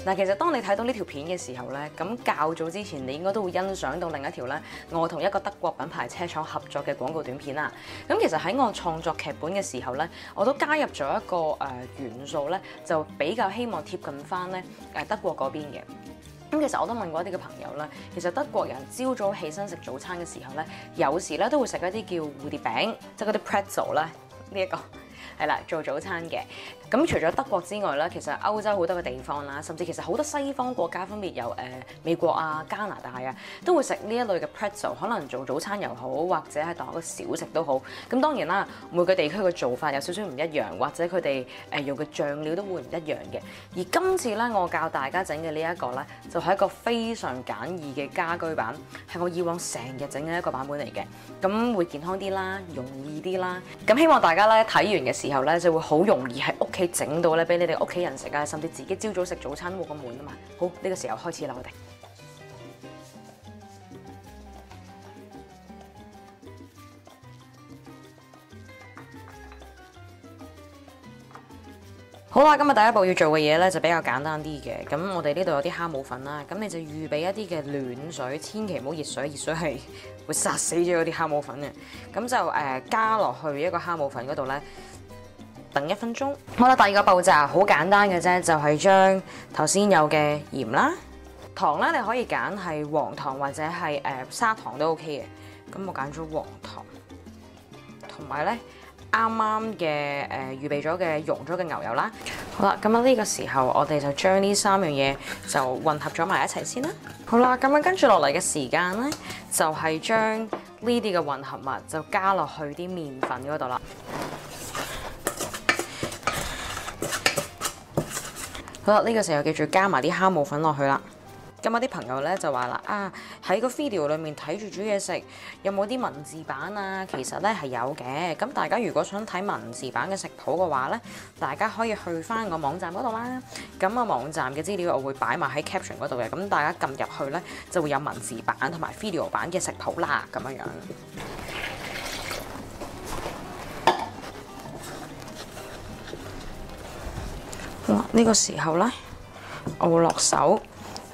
嗱，其實當你睇到呢條片嘅時候咧，咁較早之前你應該都會欣賞到另一條咧，我同一個德國品牌車廠合作嘅廣告短片啦。咁其實喺我創作劇本嘅時候咧，我都加入咗一個元素咧，就比較希望貼近翻咧德國嗰邊嘅。咁其實我都問過一啲嘅朋友啦，其實德國人朝早起身食早餐嘅時候咧，有時咧都會食一啲叫蝴蝶餅，即係嗰啲 pretzel 啦，呢一個係啦，做早餐嘅。咁除咗德國之外咧，其實歐洲好多嘅地方啦，甚至其實好多西方國家分別有美國啊、加拿大啊，都會食呢一類嘅 pretzel， 可能做早餐又好，或者係當一個小食都好。咁當然啦，每個地區嘅做法有少少唔一樣，或者佢哋用嘅醬料都會唔一樣嘅。而今次咧，我教大家整嘅呢一個咧，就係一個非常簡易嘅家居版，係我以往成日整嘅一個版本嚟嘅。咁會健康啲啦，容易啲啦。咁希望大家咧睇完嘅時候咧，就會好容易喺屋企整到咧，俾你哋屋企人食啊，甚至自己朝早食早餐都冇咁悶啊嘛。好，呢個時候開始啦，我哋。好啦，今日第一步要做嘅嘢咧就比較簡單啲嘅。咁我哋呢度有啲蝦母粉啦，咁你就預備一啲嘅暖水，千祈唔好熱水，熱水係會殺死咗嗰啲蝦母粉嘅。咁就加落去一個蝦母粉嗰度咧，等1分鐘。好啦，第二個步驟好簡單嘅啫，就係將頭先有嘅鹽啦、糖咧，你可以揀係黃糖或者係砂糖都 OK 嘅。咁我揀咗黃糖，同埋咧啱啱嘅預備咗嘅溶咗嘅牛油啦。好啦，咁呢個時候我哋就將呢3樣嘢就混合咗埋一齊先啦。好啦，咁樣跟住落嚟嘅時間咧，就係將呢啲嘅混合物就加落去啲麵粉嗰度啦。好啦，呢個時候記住加埋啲蝦母粉落去啦。咁有啲朋友咧就話啦，喺個 video 裏面睇住煮嘢食，有冇啲文字版啊？其實咧係有嘅。咁大家如果想睇文字版嘅食譜嘅話咧，大家可以去翻個網站嗰度啦。咁網站嘅資料我會擺埋喺 caption 嗰度嘅。咁大家撳入去咧就會有文字版同埋 video 版嘅食譜啦，咁樣樣。好啦，呢個時候咧，我會落手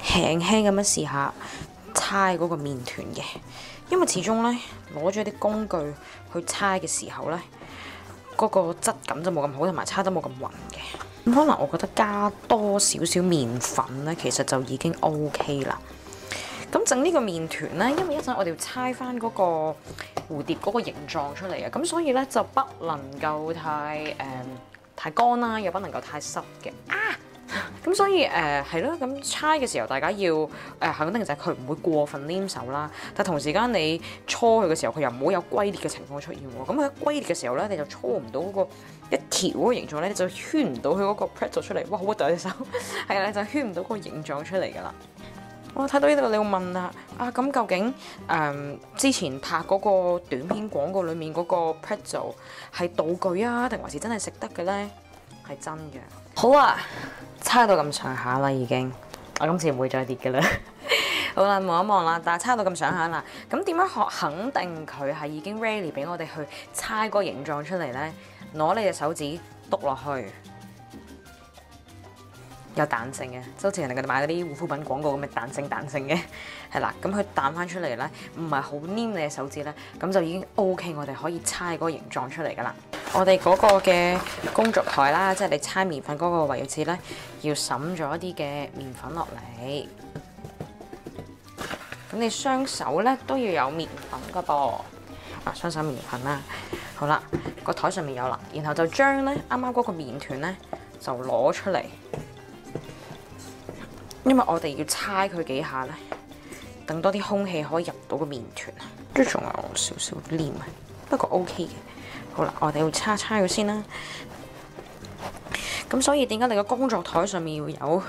輕輕咁樣試下搓嗰個麵團嘅，因為始終咧攞咗啲工具去搓嘅時候咧，嗰個質感就冇咁好，同埋搓得冇咁勻嘅。咁可能我覺得加多少少麵粉咧，其實就已經 OK 啦。咁整呢個麵團咧，因為一陣我哋要搓翻嗰個蝴蝶嗰個形狀出嚟啊，咁所以咧就不能夠太乾啦，又不能夠太濕嘅。咁所以係咯，咁搓嘅時候大家要肯定就係佢唔會過分黏手啦，但同時間你搓佢嘅時候，佢又唔好有龜裂嘅情況出現喎。咁佢龜裂嘅時候咧，你就搓唔到嗰個一條嗰個形狀咧，你就圈唔到佢嗰個 pretzel 出嚟。哇，好核突隻手，係啦，你就圈唔到嗰個形狀出嚟㗎啦。我睇到呢度，你會問啦，咁究竟之前拍嗰個短片廣告裡面嗰個 pretzel 係道具啊，定還是真係食得嘅咧？係真嘅。好啊，搓到咁上下啦已經，我今次唔會再跌嘅啦。好啦，望一望啦，但係搓到咁上下啦，咁點樣肯定佢係已經 ready 俾我哋去搓個形狀出嚟咧？攞你隻手指篤落去。有彈性嘅，就好似人哋買嗰啲護膚品廣告咁嘅彈性嘅，係啦。咁佢彈翻出嚟咧，唔係好黏你嘅手指咧，咁就已經 OK。我哋可以搓嗰個形狀出嚟噶啦。我哋嗰個嘅工作台啦，即係你搓麵粉嗰個位置咧，要揼咗一啲嘅麵粉落嚟。咁你雙手咧都要有麵粉噶噃，雙手麵粉啦。好啦，個台上面有啦，然後就將咧啱啱嗰個麵團咧就攞出嚟。因為我哋要搓佢幾下咧，等多啲空氣可以入到個麵團啊，都仲有少少黏啊，不過 OK 嘅。好啦，我哋要搓佢先啦。咁所以點解你個工作台上面要有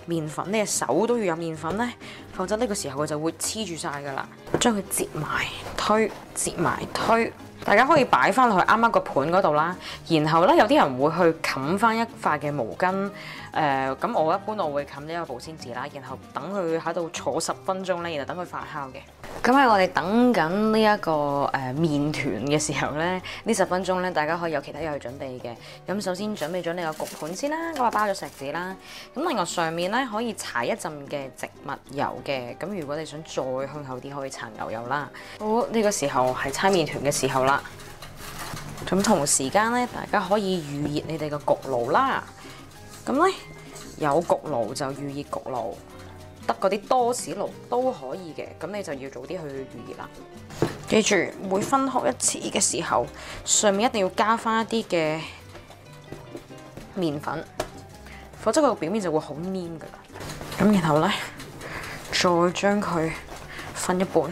麵粉，你隻手都要有麵粉咧？否則呢個時候佢就會黐住晒噶啦。將佢折埋推，折埋推。大家可以擺翻落去啱啱個盤嗰度啦，然後咧有啲人會去冚翻一塊嘅毛巾，咁我一般我會冚呢個保鮮紙啦，然後等佢喺度坐10分鐘咧，然後等佢發酵嘅。咁喺我哋等緊呢一個麵團嘅時候咧，呢10分鐘咧，大家可以有其他嘢去準備嘅。咁首先準備咗你個焗盤先啦，咁啊包咗錫紙啦。咁另外上面咧可以搽一陣嘅植物油嘅。咁如果你想再香口啲，可以搽牛油啦。好，呢個時候係搓麵團嘅時候啦。咁同時間咧，大家可以預熱你哋個焗爐啦。咁咧有焗爐就預熱焗爐。得嗰啲多士爐都可以嘅，咁你就要早啲去預熱啦。記住每分開一次嘅時候，上面一定要加翻一啲嘅麵粉，否則佢個表面就會好黏噶啦。咁然後咧，再將佢分一半。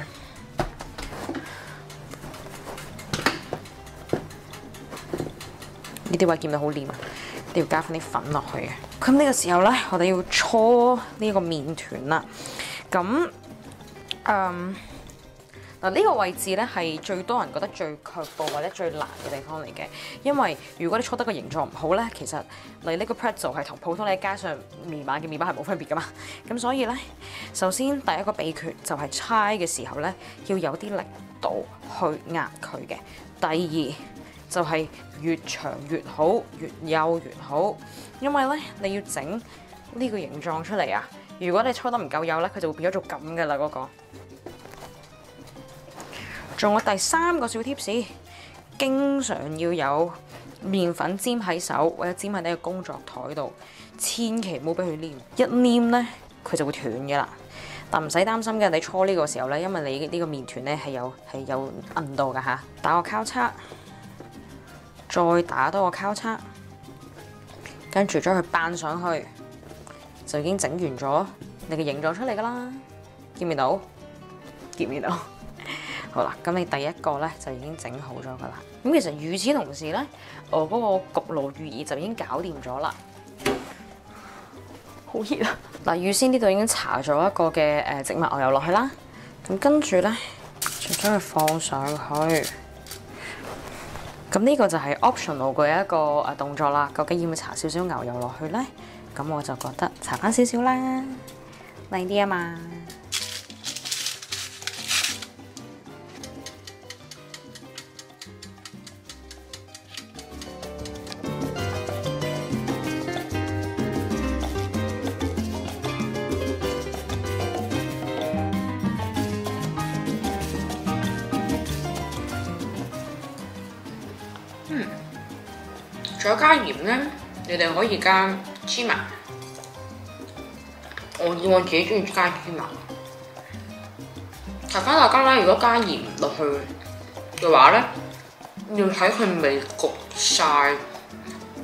呢啲位見到好黏啊！你要加翻啲粉落去嘅。咁呢個時候咧，我哋要搓呢個麵團啦。咁嗱呢個位置咧係最多人覺得最卻步或者最難嘅地方嚟嘅，因為如果你搓得個形狀唔好咧，其實你呢個 pretzel 係同普通你喺街上面買嘅麵包係冇分別噶嘛。咁所以咧，首先第一個秘訣就係搓嘅時候咧，要有啲力度去壓佢嘅。第二就係越長越好，越幼越好，因為咧你要整呢個形狀出嚟啊！如果你搓得唔夠幼咧，佢就會變咗做咁噶啦嗰個。仲有第3個小貼士，經常要有麵粉沾喺手或者沾喺你嘅工作台度，千祈唔好俾佢黏，一黏咧佢就會斷嘅啦。但唔使擔心嘅，你搓呢個時候咧，因為你呢個麵團咧係有韌度㗎嚇，打個交叉。再打多個交叉，跟住將佢扮上去，就已經整完咗你嘅形狀出嚟噶啦。見唔見到？見唔見到？好啦，咁你第一個咧就已經整好咗噶啦。咁其實與此同時咧，我嗰個焗爐預熱就已經搞掂咗啦。好熱啊！嗱，預先呢度已經搽咗一個嘅植物牛油落去啦。咁跟住咧，就將佢放上去。咁呢個就係 optional 嘅一個動作啦。究竟要唔要搽少少牛油落去呢？咁我就覺得搽翻少少啦，靚啲啊嘛。再加鹽咧，你哋可以加芝麻。我自己中意加芝麻。提翻大家咧，如果加鹽落去嘅話咧，要喺佢未焗晒、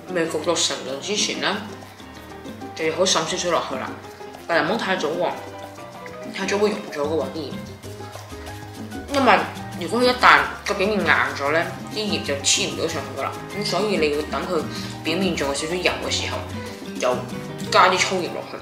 未焗到成型之前咧，就要好滲少少落去啦。但係唔好太早喎，太早會溶咗嘅喎啲鹽。因為如果佢一旦個表面硬咗咧，啲鹽就黐唔到上去噶啦。咁所以你要等佢表面仲有少少油嘅時候，就加啲粗鹽落去。